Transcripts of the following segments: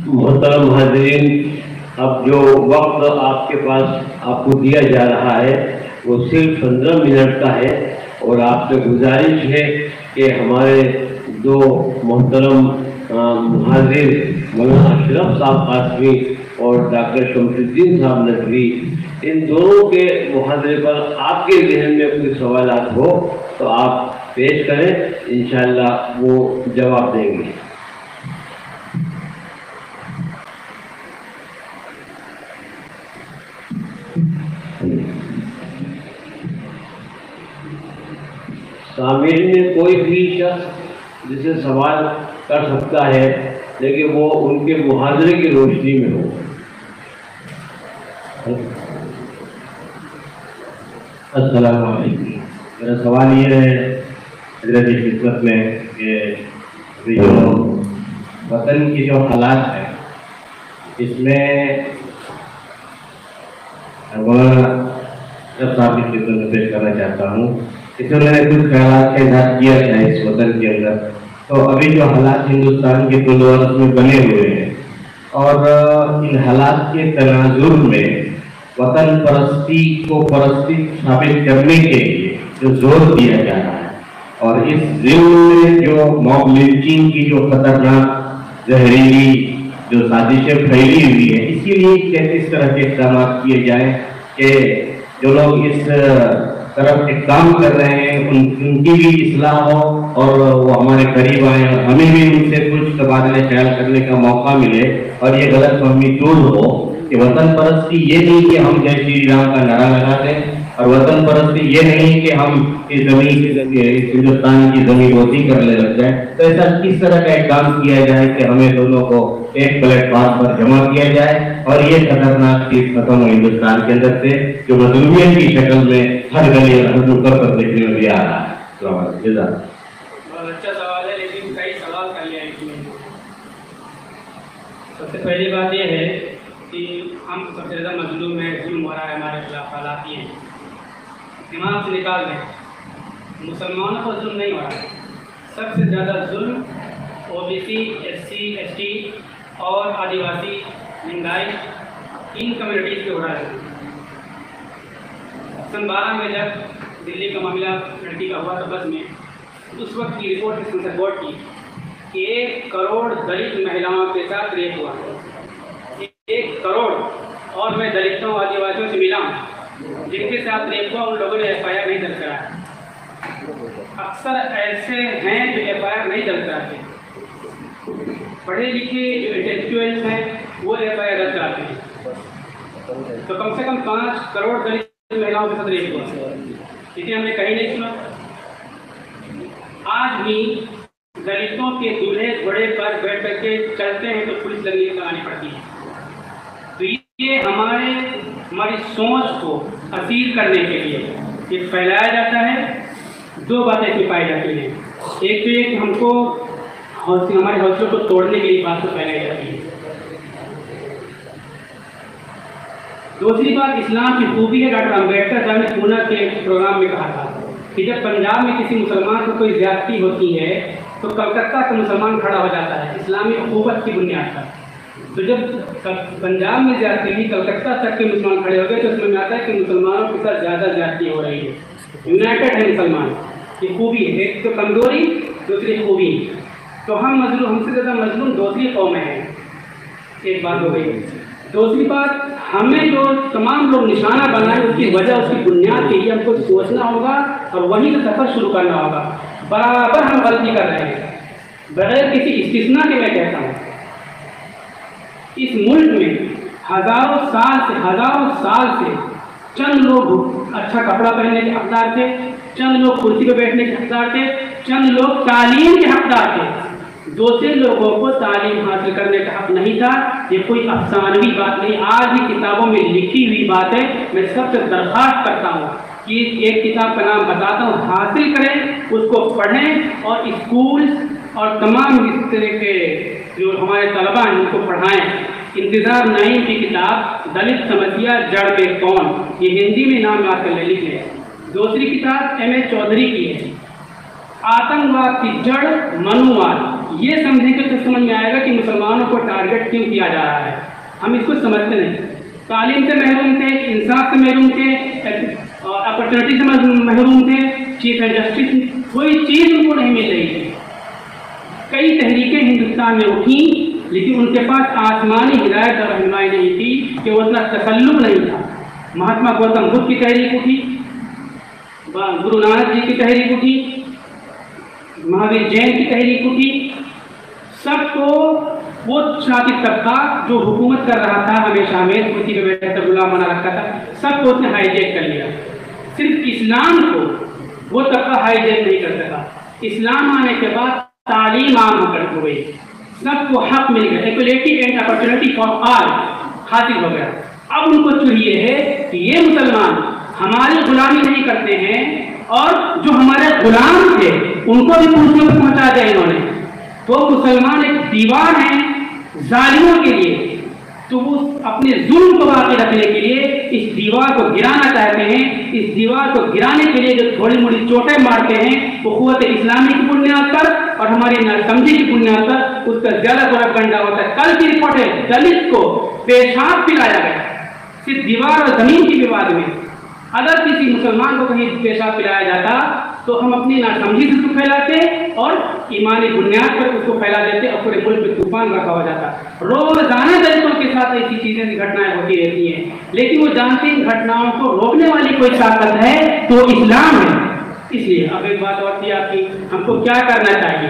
محترم حاضرین، اب جو وقت آپ کے پاس آپ کو دیا جا رہا ہے وہ صرف 15 منٹ کا ہے، اور آپ سے گزارش ہے کہ ہمارے دو محترم حاضر مولانا اشرف صاحب قاسمی اور ڈاکٹر شمس الدین صاحب ندوی، ان دونوں کے محاضرے پر آپ کے ذہن میں کوئی سوالات ہو تو آپ پیش کریں، انشاءاللہ وہ جواب دیں گے۔ سامعین میں کوئی بھی شخص جسے سوال کر سکتا ہے، لیکن وہ ان کے محاضرے کی روشنی میں ہو۔ السلام علیکم۔ میرا سوال یہ ہے حضرت کی خدمت میں کہ جو وطن کی جو حالات ہیں اس میں مولانا اشرف صاحب کی خدمت میں پیش کرنا چاہتا ہوں۔ اس میں میں نے کچھ خیالات کا اظہار کیا ہے اس وطن کے اندر۔ تو ابھی جو حالات ہندوستان کے کل عورت میں بنے ہوئے ہیں اور ان حالات کے تناظر میں وطن پرستی کو پرستی ثابت کرنے کے لیے جو زور دیا جا رہا ہے، اور اس ضمن میں جو موب لنچنگ کی جو خطرناک زہریلی جو سازشیں پھیلی ہوئی ہیں، اسی لیے کس طرح کے اقدامات کیے جائیں کہ جو لوگ اس طرف کام کر رہے ہیں ان کی بھی اصلاح ہو اور وہ ہمارے قریب آئیں اور ہمیں بھی ان سے کچھ تبادلہ خیال کرنے کا موقع ملے، اور یہ غلط فہمی دور ہو کہ وطن پرستی یہ نہیں کہ ہم جے شری رام کا نعرہ لگا دیں، اور وطن پرستی یہ نہیں کہ ہم اس ہندوستان کی زمین روزی کرنے لگ جائیں۔ تو ایسا کس طرح کا ایک کام کیا جائے کہ ہمیں دونوں کو ایک پلیٹ فارم پر جمع کیا جائے اور یہ خطرناک چیز ختم ہو ہندوستان کے اندر سے جو مظلومیت کی شکل میں ہر گلی اور ہر نکڑ پر دیکھنے میں بھی آ رہا ہے۔ بہت اچھا سوال ہے، لیکن کئی سوال کر لیا ہے۔ سب سے پہلی بات یہ ہے کہ ہم سب سے زیادہ مظلوم ہیں، ظلم ہو رہا ہے ہمارے خلاف، حالات یہ ہیں دماغ سے نکال دیں۔ مسلمانوں کو ظلم نہیں ہو رہا ہے، سب سے زیادہ ظلم O B C, S C, S T اور آدیواسی، لنگائی، ان کمیونٹیز پہ ہو رہا ہے۔ سن 12 میں جب دلی کا معاملہ لڑکی کا ہوا تھا بس میں، اس وقت کی رپورٹ نے سینسر بورڈ کی کہ 1 کروڑ دلت مہیلاؤں کے ساتھ ریپ ہوا، 1 کروڑ، اور میں دلتوں آدیواسیوں سے ملا ہوں جن کے ساتھ ریپ ہوا، ان لوگوں نے ایف آئی آر نہیں درج کرایا۔ اکثر ایسے ہیں جو ایف آئی آر نہیں درج کراتے، پڑھے لکھے جو انٹلیکچوئلس ہیں وہ ایف آئی آر درج کراتے ہیں۔ تو کم سے کم 5 کروڑ دلت مہیلاؤں کے ساتھ ریپ ہوا، اسے ہم نے کہیں نہیں سنا۔ آج بھی دلتوں کے دولہے گھوڑے پر بیٹھ کر کے چلتے ہیں تو پولیس لگنے کی کہانی پڑتی ہے۔ تو یہ ہماری سوچ کو اسیر کرنے کے لیے یہ پھیلایا جاتا ہے۔ 2 باتیں اس میں پائی جاتی ہیں، ایک تو یہ کہ ہم کو ہمارے حوصلوں کو توڑنے کے لیے بات کو پھیلائی جاتی ہے۔ دوسری بات اسلام کی خوبی ہے، ڈاکٹر امبیڈکر صاحب نے پونا کے پروگرام میں کہا تھا کہ جب پنجاب میں کسی مسلمان کو کوئی زیادتی ہوتی ہے تو کلکتہ کا مسلمان کھڑا ہو جاتا ہے، اسلامی اخوت کی بنیاد پر۔ تو جب پنجاب میں زیادتی ہوئی، کلکتہ تک کے مسلمان کھڑے ہو گئے، تو اس میں آتا ہے کہ مسلمانوں کے ساتھ زیادہ زیادتی ہو رہی ہے، یونائٹڈ ہے مسلمان۔ یہ خوبی ہے، ایک تو کمزوری، دوسری خوبی۔ تو ہم سے زیادہ مظلوم دوسری قومیں ہیں، ایک بات ہو گئی۔ دوسری بات، ہمیں جو تمام لوگ نشانہ بنائے اس کی وجہ، اس کی بنیاد کے لیے ہم کو سوچنا ہوگا اور وہیں کا سفر شروع کرنا ہوگا۔ برابر ہم غلطی کر رہے ہیں، بغیر کسی استثناء کے میں کہتا ہوں، اس ملک میں ہزاروں سال سے چند لوگ اچھا کپڑا پہننے کے حقدار تھے، چند لوگ کرسی پہ بیٹھنے کے حقدار تھے، چند لوگ تعلیم کے حقدار تھے، دوسرے لوگوں کو تعلیم حاصل کرنے کا حق نہیں تھا۔ یہ کوئی افسانوی بات نہیں، آج بھی کتابوں میں لکھی ہوئی بات ہے۔ میں سب سے درخواست کرتا ہوں کہ ایک کتاب کا نام بتاتا ہوں، حاصل کریں، اس کو پڑھیں اور اسکول اور تمام اس طرح کے جو ہمارے طلباء ہیں ان کو پڑھائیں۔ انتظار نعیم کی کتاب دلت سمسیا جڑ میں کون، یہ ہندی میں نام یاد کر لکھ لیں۔ دوسری کتاب ایم اے چودھری کی ہے، آتنکواد کی جڑ منوواد، یہ سمجھیں گے تو سمجھ میں آئے گا کہ مسلمانوں کو ٹارگٹ کیوں کیا جا رہا ہے. ہم اس کو سمجھتے نہیں. تعلیم سے محروم تھے, انصاف سے محروم تھے, اپرچونٹی سے محروم تھے, چیف جسٹس کوئی چیز ان کو نہیں مل رہی تھی. کئی تحریکیں ہندوستان میں اٹھیں لیکن ان کے پاس آسمانی ہدایت اور رہنمائی نہیں تھی کہ وہ اتنا تسلط نہیں تھا. مہاتما گوتم بدھ کی تحریک اٹھی, گرو نانک جی کی تحریک اٹھی, مہاویر جین کی تحریک اٹھی. سب کو وہ شاطر طبقہ جو حکومت کر رہا تھا ہمیشہ میں کرسی پہ بیٹھ کر غلام بنا رکھا تھا, سب کو اس نے ہائی جیک کر لیا. صرف اسلام کو وہ طبقہ ہائی جیک نہیں کر سکا. اسلام آنے کے بعد تعلیم عام ہو گئی, سب کو حق مل گیا, equality and opportunity for all حاصل ہو گیا. اب ان کو چاہیے ہے کہ یہ مسلمان ہماری غلامی نہیں کرتے ہیں اور جو ہمارے غلام تھے ان کو بھی کرسیوں پہ پہنچا دیا انہوں نے. تو مسلمان ایک دیوار ہیں ظالموں کے لیے, تو وہ اپنے ظلم کو باقی رکھنے کے لیے اس دیوار کو گرانا چاہتے ہیں. اس دیوار کو گرانے کے لیے جو تھوڑی موڑی چوٹیں مارتے ہیں وہ قوت اسلامی کی بنیاد پر اور ہماری ناسمجھی کی بنیاد پر اس کا زیادہ پروپیگنڈا ہوتا ہے. کل کی رپورٹ ہے دلت کو پیشاب پلایا گیا صرف دیوار اور زمین کی وواد میں. اگر کسی مسلمان کو کہیں پیشاب پلایا جاتا تو ہم اپنی ناسمجھی سے اس کو پھیلاتے اور ایمانی بنیاد پر اس کو پھیلا دیتے اور پورے ملک میں طوفان رکھا ہو جاتا. روزانہ دلتوں کے ساتھ ایسی چیزیں گھٹنائیں ہوتی رہتی ہیں لیکن وہ جانتے ہیں گھٹناؤں کو روکنے والی کوئی طاقت ہے تو اسلام ہے. اس لیے اب ایک بات اور تھی آپ کی, ہم کو کیا کرنا چاہیے.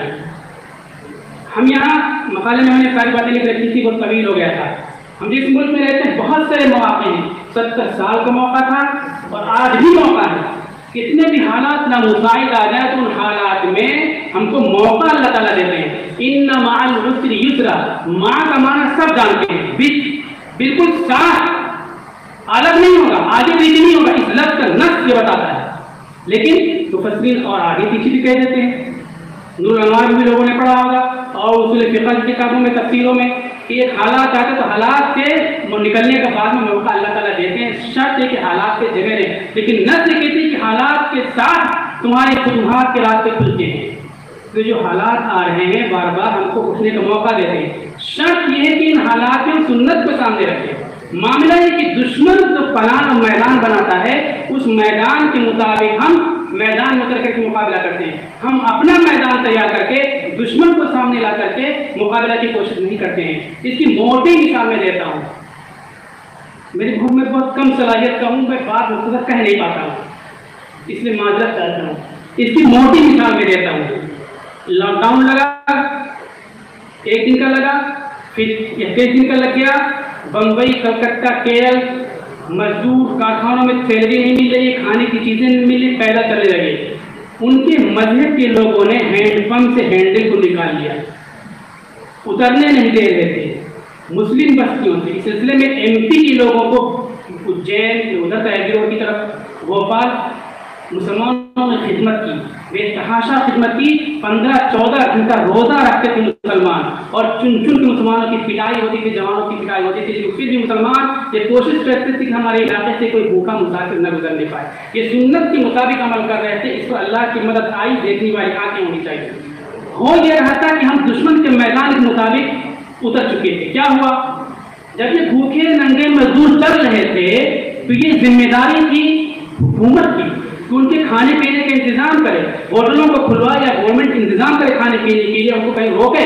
ہم یہاں مقالے میں ہم نے ساری باتیں لکھ رکھی تھی, بہت طویل ہو گیا تھا. ہم جس ملک میں رہتے ہیں بہت سارے مواقع ہیں, 70 سال کا موقع تھا اور آج بھی موقع ہے. کتنے بھی حالات نہ مساعد آ جائے تو ان حالات میں ہم کو موقع اللہ تعالیٰ دیتے ہیں. ان مع العسر یسرا, ماں کا معنی سب جانتے ہیں, بالکل صاف الگ نہیں ہوگا, آگے پیچھے نہیں ہوگا. اس لفظ کا نص یہ بتاتا ہے. لیکن مفسرین اور آگے پیچھے بھی کہہ دیتے ہیں. نور الانوار بھی لوگوں نے پڑھا ہوگا اور اصول فقہ کی کتابوں میں تفسیروں میں کہ ایک حالات آتے تو حالات سے نکلنے کے بعد میں موقع اللہ تعالیٰ دیتے ہیں. شرط ہے کہ حالات سے جگہ رہے, لیکن نہ یہ کہتی کہ حالات کے ساتھ تمہارے فتوحات کے راستے کھلتے ہیں. تو جو حالات آ رہے ہیں بار بار ہم کو اٹھنے کا موقع دیتے ہیں. شرط یہ ہے کہ ان حالات میں سنت کو سامنے رکھیں. معاملہ یہ کہ دشمن جو پلان اور میدان بناتا ہے اس میدان کے مطابق ہم میدان میں اتر کر کے مقابلہ کرتے ہیں. ہم اپنا میدان تیار کر کے دشمن کو سامنے لا کر کے مقابلہ کی کوشش نہیں کرتے ہیں. اس کی موٹی مثال میں دیتا ہوں. میرے گھر میں بہت کم صلاحیت کا ہوں, میں بات مختصر کہہ نہیں پاتا ہوں, اس لیے معذرت چاہتا ہوں. اس کی موٹی مثال میں دیتا ہوں. لاک ڈاؤن لگا, 1 دن کا لگا, پھر 21 دن کا لگ گیا. بمبئی, کلکتہ, کیرل مزدور کارخانوں میں سیلری نہیں مل رہی, کھانے کی چیزیں نہیں مل رہی, پیدا کرنے لگے. ان کے مذہب کے لوگوں نے ہینڈ پمپ سے ہینڈل کو نکال لیا, اترنے نہیں دے رہے تھے. مسلم بستیوں سے اس سلسلے میں ایم پی کے لوگوں کو اجین, ادھر تحریر کی طرف بھوپال, مسلمانوں نے خدمت کی, بے تحاشا خدمت کی. 15-14 گھنٹہ روزہ رکھتے تھے مسلمان اور چن چن کے مسلمانوں کی پٹائی ہوتی تھی, جوانوں کی پٹائی ہوتی تھی. لیکن پھر بھی مسلمان یہ کوشش کرتے تھے کہ ہمارے علاقے سے کوئی بھوکا مسافر نہ گزرنے پائے. یہ سنت کے مطابق عمل کر رہے تھے. اس کو اللہ کی مدد آئی, دیکھنے والی آنکھیں ہونی چاہیے. ہو یہ رہا تھا کہ ہم دشمن کے میدان کے مطابق اتر چکے تھے. کیا ہوا, جب یہ بھوکے ننگے مزدور چل رہے تھے تو یہ ذمہ داری تھی حکومت کی کہ ان کے کھانے پینے کا انتظام کرے, ہوٹلوں کو کھلوائے یا گورنمنٹ انتظام کرے کھانے پینے کے لیے, ان کو کہیں روکے.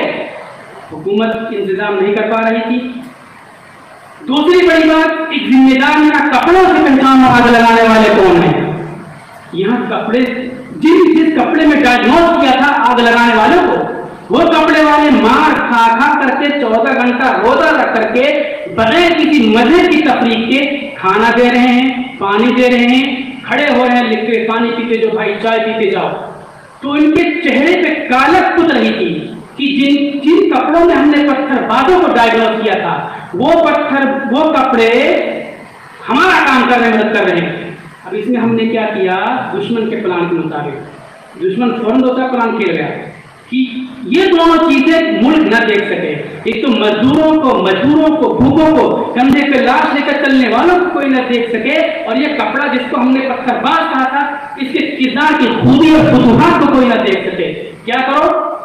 حکومت انتظام نہیں کر پا رہی تھی. دوسری بڑی بات, ایک ذمہ دار میرا کپڑوں سے پہچان آگ لگانے والے کون ہیں. یہاں کپڑے, جس کپڑے میں ڈائگنوز کیا تھا آگ لگانے والوں کو, وہ کپڑے والے مار کھا کھا کر کے 14 گھنٹہ روزہ رکھ کر کے بغیر کسی مذہب کی تفریق کے کھانا دے رہے ہیں, پانی دے رہے ہیں, کھڑے ہو رہے ہیں لکھ کے پانی پیتے جو بھائی, چائے پیتے جاؤ. تو ان کے چہرے پہ کالک کچھ رہی تھی کہ جن کپڑوں میں ہم نے پتھر بازوں کو ڈائگنوز کیا تھا وہ کپڑے ہمارا کام کرنے میں مدد کر رہے ہیں. اب اس میں ہم نے کیا کیا, دشمن کے پلان کے مطابق دشمن فوراً دوسرا پلان کھیل گیا کہ یہ دونوں چیزیں ملک نہ دیکھ سکے. ایک تو مزدوروں کو, بھوکوں کو, کندھے پہ لاش لے کر چلنے والوں کو کوئی نہ دیکھ سکے, اور یہ کپڑا جس کو ہم نے پتھر باز کہا تھا اس کے کردار کی خوبی اور فتوحات کو کوئی نہ دیکھ سکے. کیا کرو,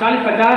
40-50